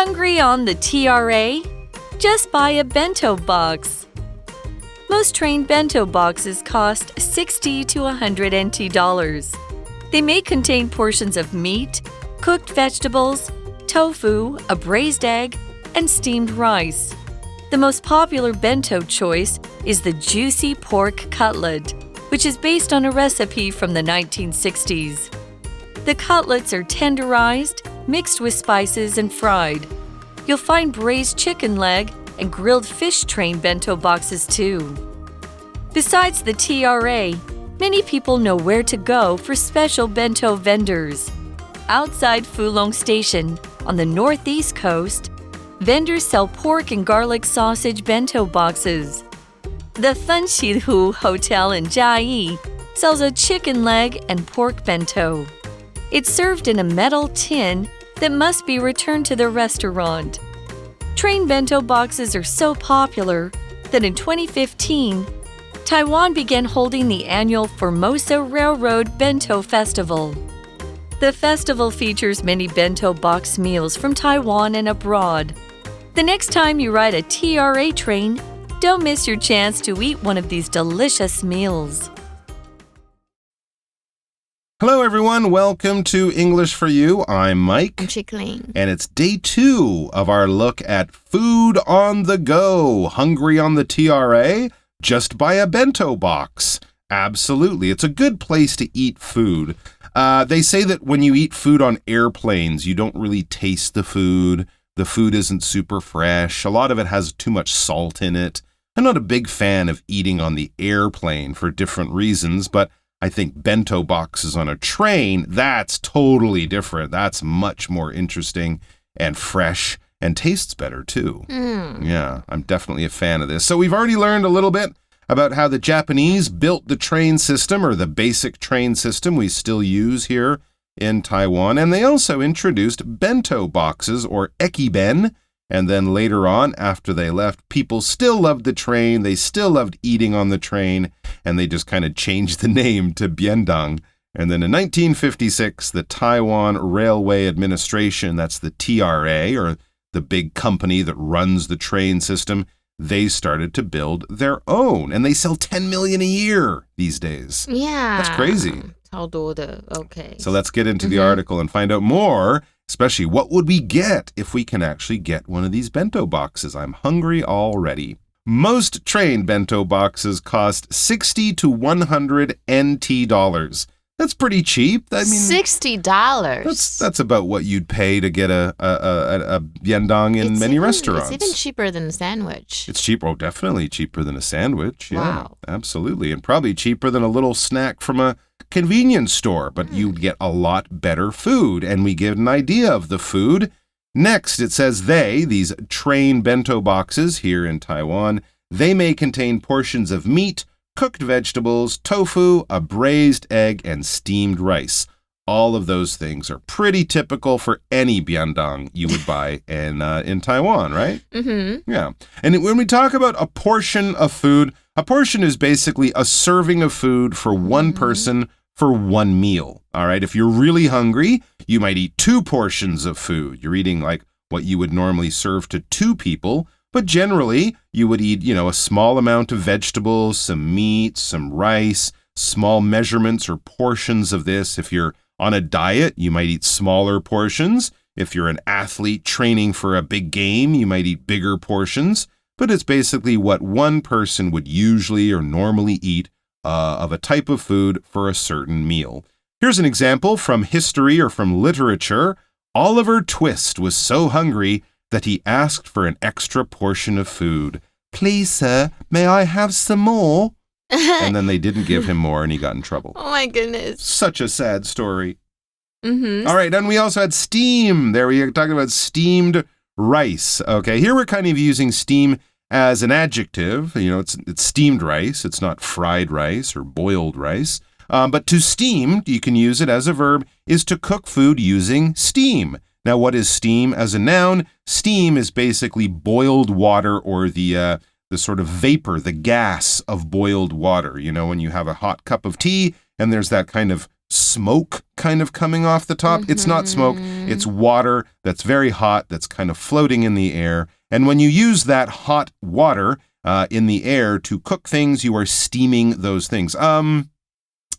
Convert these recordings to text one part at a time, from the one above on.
Hungry on the TRA? Just buy a bento box. Most train bento boxes cost $60 to $100 NT. They may contain portions of meat, cooked vegetables, tofu, a braised egg, and steamed rice. The most popular bento choice is the juicy pork cutlet, which is based on a recipe from the 1960s. The cutlets are tenderized, mixed with spices, and fried. You'll find braised chicken leg and grilled fish train bento boxes too. Besides the TRA, many people know where to go for special bento vendors. Outside Fulong Station, on the northeast coast, vendors sell pork and garlic sausage bento boxes. The Fanxihu Hotel in Jiayi sells a chicken leg and pork bento. It's served in a metal tin that must be returned to the restaurant. Train bento boxes are so popular that in 2015, Taiwan began holding the annual Formosa Railroad Bento Festival. The festival features many bento box meals from Taiwan and abroad. The next time you ride a TRA train, don't miss your chance to eat one of these delicious meals. Hello, everyone. Welcome to English for You. I'm Mike. I'm Chickling. And it's day 2 of our look at food on the go. Hungry on the TRA? Just buy a bento box. Absolutely. It's a good place to eat food. They say that when you eat food on airplanes, you don't really taste the food. The food isn't super fresh. A lot of it has too much salt in it. I'm not a big fan of eating on the airplane for different reasons, but I think bento boxes on a train, that's totally different. That's much more interesting and fresh and tastes better too. Yeah, I'm definitely a fan of this. So we've already learned a little bit about how the Japanese built the train system, or the basic train system we still use here in Taiwan. And they also introduced bento boxes, or ekiben. And then later on, after they left, people still loved the train. They still loved eating on the train. And they just kind of changed the name to biendang. And then in 1956, the Taiwan Railway Administration, that's the TRA, or the big company that runs the train system, they started to build their own. And they sell 10 million a year these days. Yeah. That's crazy. 超多的. Okay. So let's get into the article and find out more, especially what would we get if we can actually get one of these bento boxes. I'm hungry already. Most train bento boxes cost 60 to 100 NT dollars. That's pretty cheap. I mean, $60. That's about what you'd pay to get a biendang in many restaurants. It's even cheaper than a sandwich. It's cheaper. Oh, definitely cheaper than a sandwich. Yeah, wow. Absolutely. And probably cheaper than a little snack from a convenience store. But you'd get a lot better food. And we give an idea of the food. Next, it says these train bento boxes here in Taiwan, they may contain portions of meat, cooked vegetables, tofu, a braised egg, and steamed rice. All of those things are pretty typical for any biendang you would buy in Taiwan, right? Mm-hmm. Yeah. And when we talk about a portion of food, a portion is basically a serving of food for one person for one meal. All right. If you're really hungry, you might eat 2 portions of food. You're eating like what you would normally serve to 2 people. But generally, you would eat, a small amount of vegetables, some meat, some rice, small measurements or portions of this. If you're on a diet, you might eat smaller portions. If you're an athlete training for a big game, you might eat bigger portions. But it's basically what one person would usually or normally eat of a type of food for a certain meal. Here's an example from history or from literature. Oliver Twist was so hungry that he asked for an extra portion of food. Please, sir, may I have some more? And then they didn't give him more and he got in trouble. Oh my goodness. Such a sad story. All right, and we also had steam. There we are talking about steamed rice. Okay, here we're kind of using steam as an adjective. It's steamed rice. It's not fried rice or boiled rice. But to steam, you can use it as a verb, is to cook food using steam. Now, what is steam as a noun? Steam is basically boiled water, or the sort of vapor, the gas of boiled water. When you have a hot cup of tea and there's that kind of smoke kind of coming off the top. It's not smoke. It's water that's very hot that's kind of floating in the air. And when you use that hot water in the air to cook things, you are steaming those things.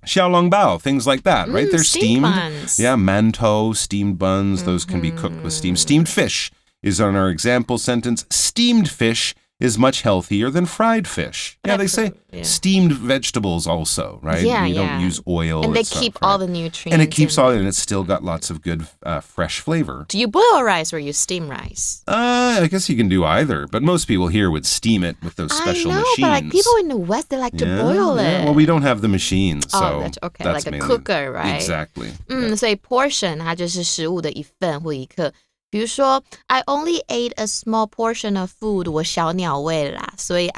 小笼包, things like that, right? They're steamed. Buns. Yeah, mantou, steamed buns, those can be cooked with steam. Steamed fish is on our example sentence. Steamed fish is much healthier than fried fish. Yeah, they say steamed vegetables also, right? Yeah, you don't use oil. And they keep all the nutrients. And it keeps all, and it's still got lots of good fresh flavor. Do you boil rice or you steam rice? I guess you can do either, but most people here would steam it with those special machines. But like people in the West, they like to boil it. Yeah. Well, we don't have the machines, so that's okay, that's like a mainly, cooker, right? Exactly. 所以 portion 它就是食物的一份或一克。比如说 I only ate a small portion of food 我小鸟胃啦所以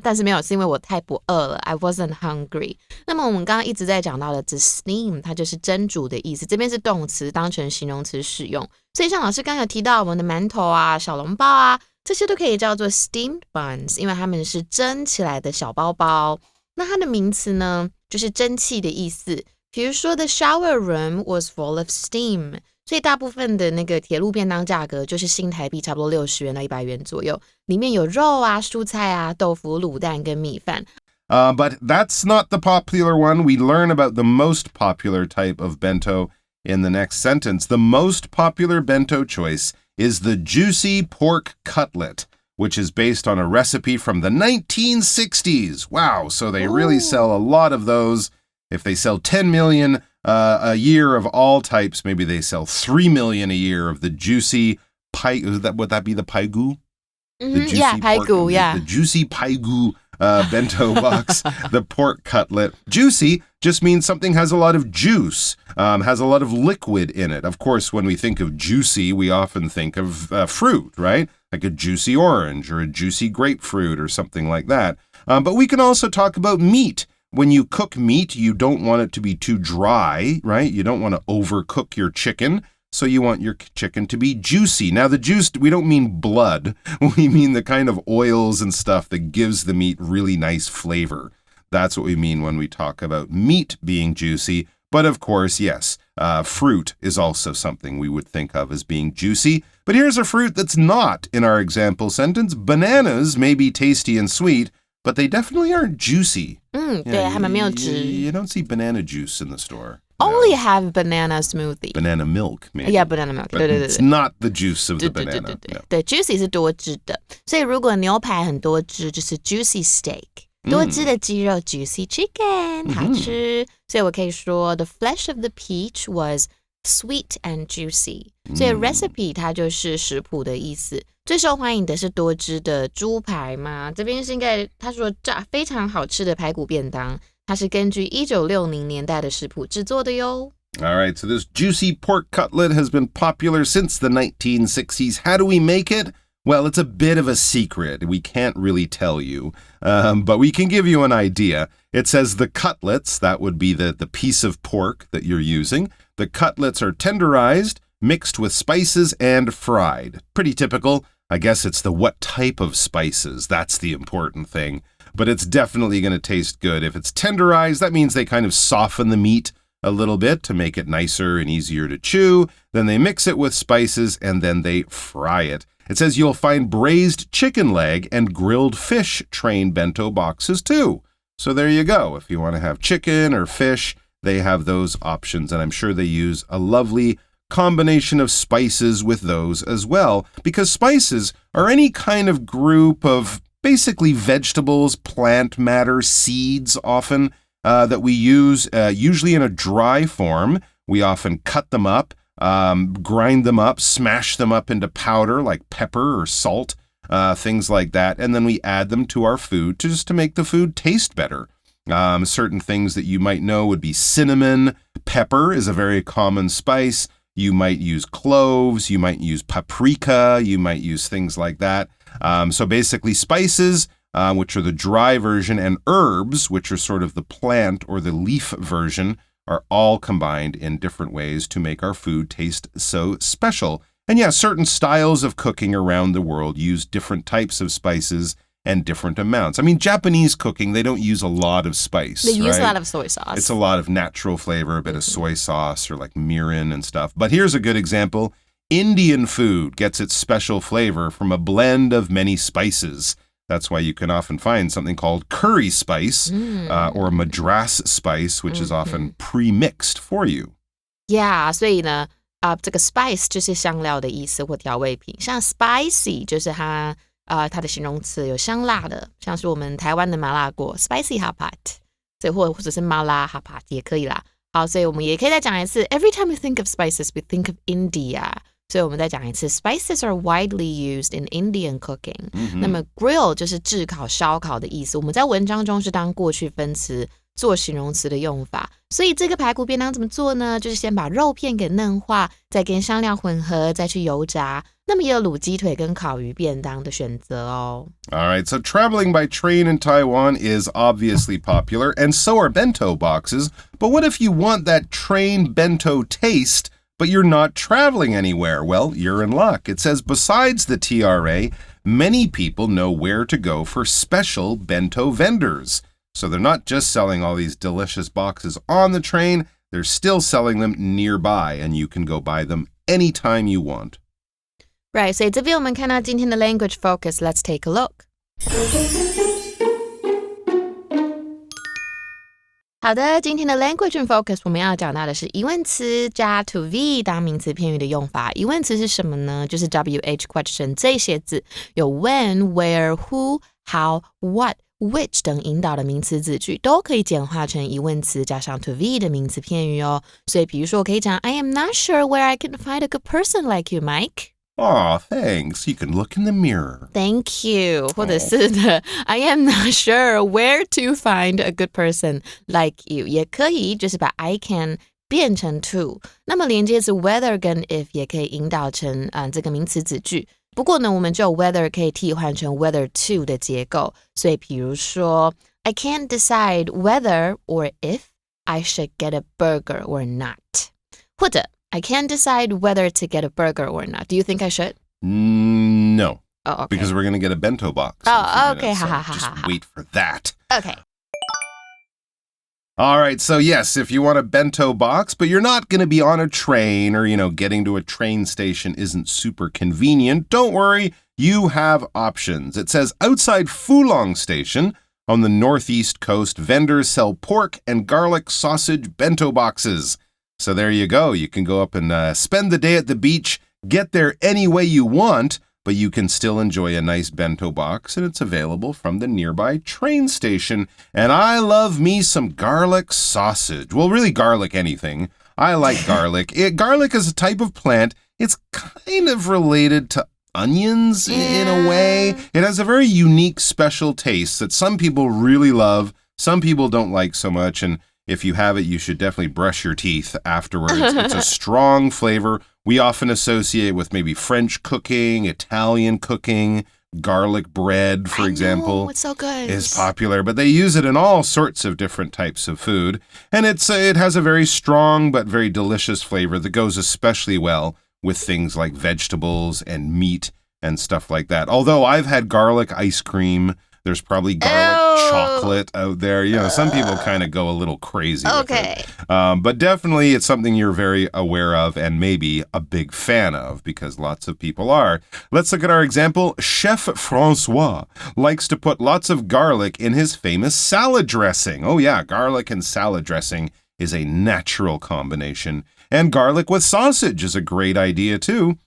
但是没有是因为我太不饿了 I wasn't hungry 那么我们刚刚一直在讲到的 the steam 它就是蒸煮的意思这边是动词当成形容词使用所以像老师刚刚有提到我们的馒头啊小笼包啊这些都可以叫做 steamed buns 因为它们是蒸起来的小包包那它的名词呢就是蒸汽的意思比如说 the shower room was full of steam所以大部分的那个铁路便当价格就是新台币差不多60元到100元左右，里面有肉啊、蔬菜啊、豆腐、卤蛋跟米饭。But that's not the popular one. We learn about the most popular type of bento in the next sentence. The most popular bento choice is the juicy pork cutlet, which is based on a recipe from the 1960s. Wow, so they really sell a lot of those. If they sell 10 million a year of all types, maybe they sell 3 million a year of the juicy would that be the paigu? The juicy paigu, the juicy paigu bento box, the pork cutlet. Juicy just means something has a lot of juice, has a lot of liquid in it. Of course, when we think of juicy, we often think of fruit, right? Like a juicy orange or a juicy grapefruit or something like that. But we can also talk about meat. When you cook meat, you don't want it to be too dry, right? You don't want to overcook your chicken. So you want your chicken to be juicy. Now, the juice, we don't mean blood. We mean the kind of oils and stuff that gives the meat really nice flavor. That's what we mean when we talk about meat being juicy. But of course, yes, fruit is also something we would think of as being juicy. But here's a fruit that's not in our example sentence. Bananas may be tasty and sweet, but they definitely aren't juicy. 对他们没有汁 You don't see banana juice in the store. Only have banana smoothie. Banana milk, maybe. Yeah, banana milk. But it's not the juice of the banana. 对 juicy 是多汁的所以如果牛排很多汁就是 juicy steak 多汁的鸡肉 juicy chicken 好吃所以我可以说 the flesh of the peach was sweet and juicy 所以 recipe 它就是食谱的意思最受欢迎的是多汁的猪排嘛这边是应该他说非常好吃的排骨便当它是根据1960年代的食谱制作的哟 All right, so this juicy pork cutlet has been popular since the 1960s. How do we make it? Well, it's a bit of a secret. We can't really tell you, but we can give you an idea. It says the cutlets, that would be the piece of pork that you're using. The cutlets are tenderized, mixed with spices, and fried. Pretty typical. I guess it's the what type of spices. That's the important thing. But it's definitely going to taste good. If it's tenderized, that means they kind of soften the meat a little bit to make it nicer and easier to chew. Then they mix it with spices and then they fry it. It says you'll find braised chicken leg and grilled fish train bento boxes too. So there you go. If you want to have chicken or fish, they have those options. And I'm sure they use a lovely combination of spices with those as well. Because spices are any kind of group of basically vegetables, plant matter, seeds often. That we use usually in a dry form. We often cut them up, grind them up, smash them up into powder like pepper or salt, things like that. And then we add them to our food just to make the food taste better. Certain things that you might know would be cinnamon. Pepper is a very common spice. You might use cloves. You might use paprika. You might use things like that. So basically spices, which are the dry version, and herbs, which are sort of the plant or the leaf version, are all combined in different ways to make our food taste so special. And yeah, certain styles of cooking around the world use different types of spices and different amounts. I mean, Japanese cooking, they don't use a lot of spice. They use a right? lot of soy sauce. It's a lot of natural flavor, a bit of soy sauce or like mirin and stuff. But here's a good example. Indian food gets its special flavor from a blend of many spices. That's why you can often find something called curry spice or Madras spice, which is often pre-mixed for you. Yeah, 所以呢，这个 spice 就是香料的意思或调味品，像 spicy 就是它的形容词有香辣的，像是我们台湾的麻辣锅 spicy hot pot， 所以或者是麻辣 hot pot 也可以啦。好，所以我们也可以再讲一次 ，Every time we think of spices, we think of India。所以我们再讲一次 ，spices are widely used in Indian cooking。那么 grill 就是炙烤、烧烤的意思，我们在文章中是当过去分词做形容词的用法。所以这个排骨便当怎么做呢？就是先把肉片给嫩化，再跟香料混合，再去油炸。那么也有卤鸡腿跟烤鱼便当的选择哦。All right, so traveling by train in Taiwan is obviously popular, and so are bento boxes. But what if you want that train bento taste, but you're not traveling anywhere? Well, you're in luck. It says besides the TRA, many people know where to go for special bento vendors. So they're not just selling all these delicious boxes on the train, they're still selling them nearby, and you can go buy them anytime you want. Right, 所以这边我们看到今天的 language focus, let's take a look. 好的，今天的 language focus 我们要讲到的是疑问词加 to V 当名词片语的用法。疑问词是什么呢？就是 WH question 这些字，有 when, where, who, how, what, which 等引导的名词子句都可以简化成疑问词加上 to V 的名词片语哦。所以比如说我可以讲 I am not sure where I can find a good person like you, Mike. Aw, thanks. You can look in the mirror. Thank you. 或者是的 I am not sure where to find a good person like you. 也可以就是把 I can 变成 to. 那么连接词 whether 跟 if 也可以引导成这个名词子句。不过呢，我们只有 whether 可以替换成 whether to 的结构。所以比如说 I can't decide whether or if I should get a burger or not. 或者I can't decide whether to get a burger or not. Do you think I should? No. Oh, okay. Because we're going to get a bento box. Oh, okay. Minutes, so just wait for that. Okay. All right, so yes, if you want a bento box, but you're not going to be on a train or, getting to a train station isn't super convenient, don't worry, you have options. It says outside Fulong Station on the northeast coast, vendors sell pork and garlic sausage bento boxes. So there you go. You can go up and spend the day at the beach, get there any way you want, but you can still enjoy a nice bento box, and it's available from the nearby train station. And I love me some garlic sausage. Well, really garlic anything. I like garlic. Garlic is a type of plant. It's kind of related to onions in a way. It has a very unique, special taste that some people really love, some people don't like so much, and if you have it, you should definitely brush your teeth afterwards. It's a strong flavor. We often associate with maybe French cooking, Italian cooking, garlic bread, for example. It's so good. Is popular, but they use it in all sorts of different types of food. And it has a very strong but very delicious flavor that goes especially well with things like vegetables and meat and stuff like that. Although I've had garlic ice cream, there's probably garlic chocolate out there. Some people kind of go a little crazy with it. But definitely it's something you're very aware of and maybe a big fan of because lots of people are. Let's look at our example. Chef Francois likes to put lots of garlic in his famous salad dressing. Oh yeah, garlic and salad dressing is a natural combination. And garlic with sausage is a great idea too.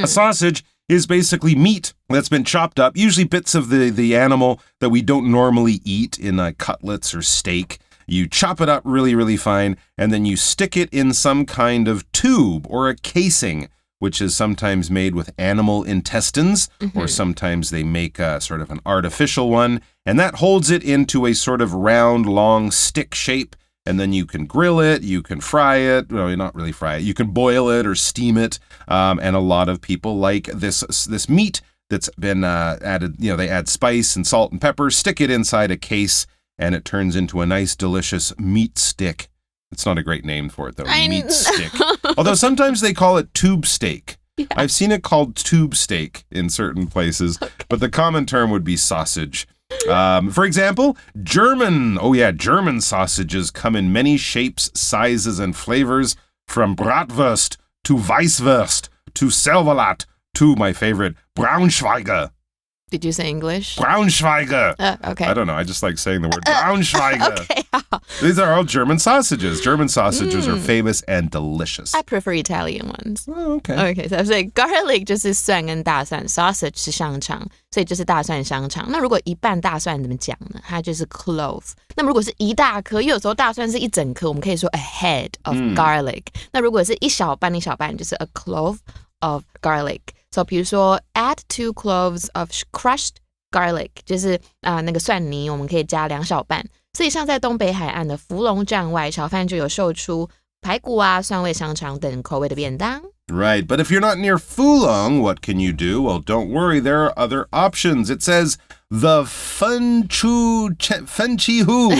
A sausage is basically meat that's been chopped up, usually bits of the animal that we don't normally eat in cutlets or steak. You chop it up really, really fine, and then you stick it in some kind of tube or a casing, which is sometimes made with animal intestines, or sometimes they make a sort of an artificial one, and that holds it into a sort of round, long stick shape. And then you can grill it, you can fry it, well, not really fry it, you can boil it or steam it, and a lot of people like this meat that's been added, they add spice and salt and pepper, stick it inside a case, and it turns into a nice, delicious meat stick. It's not a great name for it, though, meat stick. Although sometimes they call it tube steak. Yeah. I've seen it called tube steak in certain places, but the common term would be sausage. For example, German sausages come in many shapes, sizes, and flavors, from Bratwurst to Weisswurst to Servalat to my favorite, Braunschweiger. Did you say English? Braunschweiger. Okay. I don't know. I just like saying the word Braunschweiger. Okay. These are all German sausages. German sausages are famous and delicious. I prefer Italian ones. Oh, okay. Okay,所以 garlic 就是蒜跟大蒜 ，sausage 是香肠，所以就是大蒜香肠。那如果一半大蒜怎么讲呢？它就是 clove。那么如果是一大颗，因为有时候大蒜是一整颗，我们可以说 a head of garlic。那如果是一小半就是 a clove of garlic。So 比如说 add 2 cloves of crushed garlic， 就是那个蒜泥，我们可以加2小半。所以像在东北海岸的福隆站外，小贩就有售出排骨啊、蒜味香肠等口味的便当。Right, but if you're not near Fulong, what can you do? Well, don't worry, there are other options. It says the Fenchihu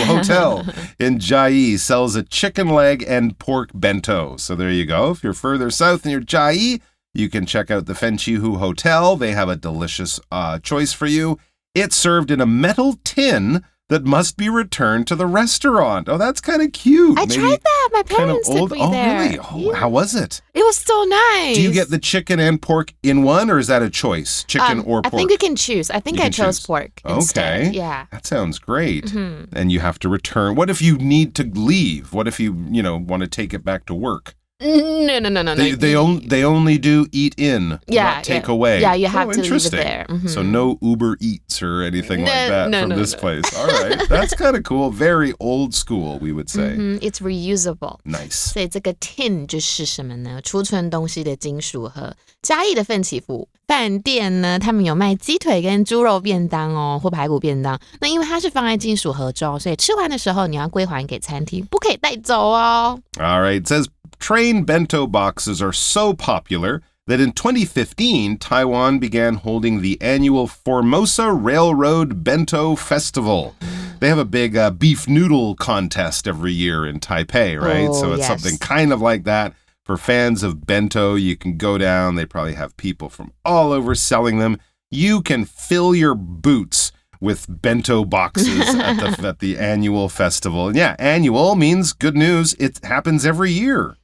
Hotel in Chiayi sells a chicken leg and pork bento. So there you go. If you're further south near Chiayi, you can check out the Fenchihu Hotel. They have a delicious choice for you. It's served in a metal tin that must be returned to the restaurant. Oh, that's kind of cute. I tried that. My parents took me there. Really? Oh, how was it? It was so nice. Do you get the chicken and pork in one, or is that a choice? Chicken or pork? I think you can choose. I think I chose pork instead. Okay. Yeah. That sounds great. And you have to return. What if you need to leave? What if you want to take it back to work? No. They only do eat in, not take away. Yeah, you have to leave it there. So no Uber Eats or anything like that from this place. All right. That's kind of cool. Very old school, we would say. It's reusable. Nice. 所以这个 tin 就是什么呢？储存东西的金属盒。嘉义的奋起福饭店呢，他们有卖鸡腿跟猪肉便当哦，或排骨便当。那因为它是放在金属盒中，所以吃完的时候你要归还给餐厅，不可以带走哦。All right. It says train bento boxes are so popular that in 2015, Taiwan began holding the annual Formosa Railroad Bento Festival. They have a big beef noodle contest every year in Taipei, right? So it's something kind of like that. For fans of bento, you can go down. They probably have people from all over selling them. You can fill your boots with bento boxes at the annual festival. And yeah, annual means good news. It happens every year.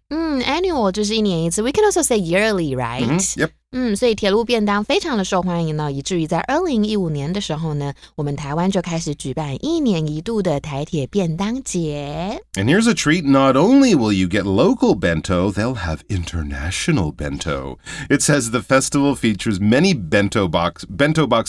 Annual 就是1年1次。We can also say yearly, right? Yep. 所以铁路便当非常的受欢迎呢，以至于在2015年的时候呢，我们台湾就开始举办1年1度的台铁便当节。And here's a treat. Not only will you get local bento, they'll have international bento. It says the festival features many bento box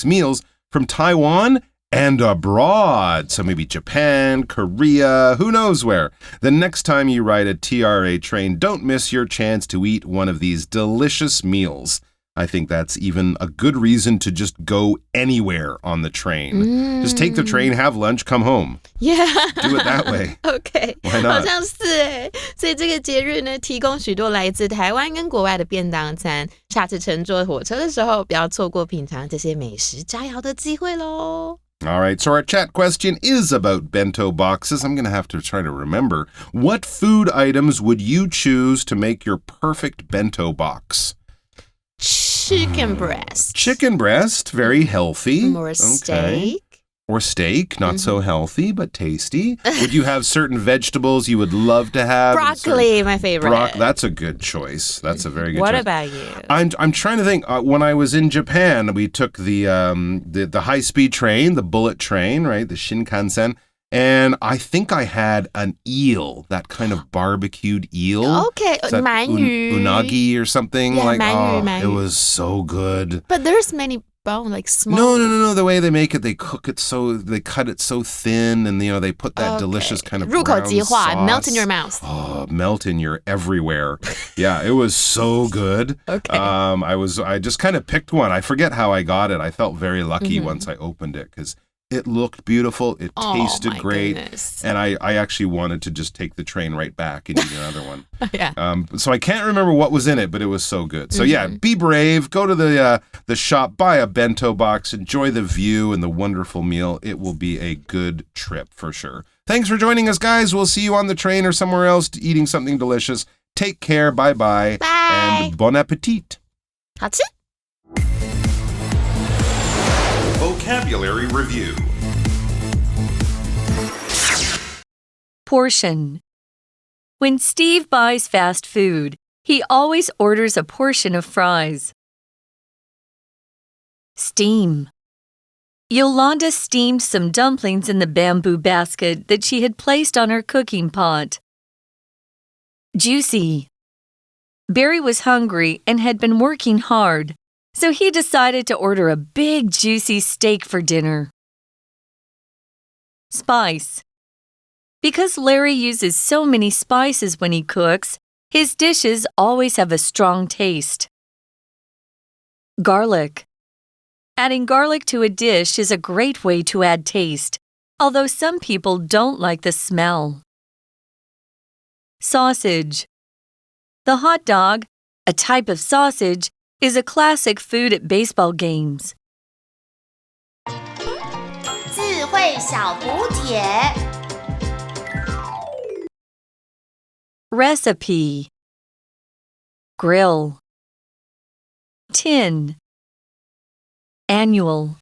meals from Taiwan and abroad. So maybe Japan, Korea, who knows where. The next time you ride a TRA train, don't miss your chance to eat one of these delicious meals. I think that's even a good reason to just go anywhere on the train. Just take the train, have lunch, come home. Yeah. Do it that way. Okay. Why not? 好像是耶。所以这个节日呢，提供许多来自台湾跟国外的便当餐。下次乘坐火车的时候，不要错过品尝这些美食佳肴的机会咯。All right, so our chat question is about bento boxes. I'm going to have to try to remember. What food items would you choose to make your perfect bento box? Chicken breast. Chicken breast, very healthy. Or steak. Or steak, not so healthy, but tasty. Would you have certain vegetables you would love to have? Broccoli, my favorite. That's a good choice. That's a very good choice. What about you? I'm trying to think. When I was in Japan, we took the high-speed train, the bullet train, right, the Shinkansen. And I think I had an eel, that kind of barbecued eel. Okay, 鳗鱼. Unagi or something. Yeah, like, 鳗鱼. It was so good. But there's many bone, like small. No. The way they make it, they cut it so thin, and they put that delicious kind of brown 入口即化, sauce. Melt in your mouth. Oh, melt in your everywhere. Yeah, it was so good. Okay. I just kind of picked one. I forget how I got it. I felt very lucky once I opened it because it looked beautiful. It tasted great. Goodness. And I actually wanted to just take the train right back and eat another one. Yeah. So I can't remember what was in it, but it was so good. So yeah, be brave. Go to the shop, buy a bento box, enjoy the view and the wonderful meal. It will be a good trip for sure. Thanks for joining us, guys. We'll see you on the train or somewhere else eating something delicious. Take care. Bye-bye. Bye. And bon appetit. 好吃。Vocabulary Review Portion. When Steve buys fast food, he always orders a portion of fries. Steam. Yolanda steamed some dumplings in the bamboo basket that she had placed on her cooking pot. Juicy. Barry was hungry and had been working hard, so he decided to order a big juicy steak for dinner. Spice. Because Larry uses so many spices when he cooks, his dishes always have a strong taste. Garlic. Adding garlic to a dish is a great way to add taste, although some people don't like the smell. Sausage. The hot dog, a type of sausage, is a classic food at baseball games. 智慧小补帖 Recipe. Grill. Tin. Annual.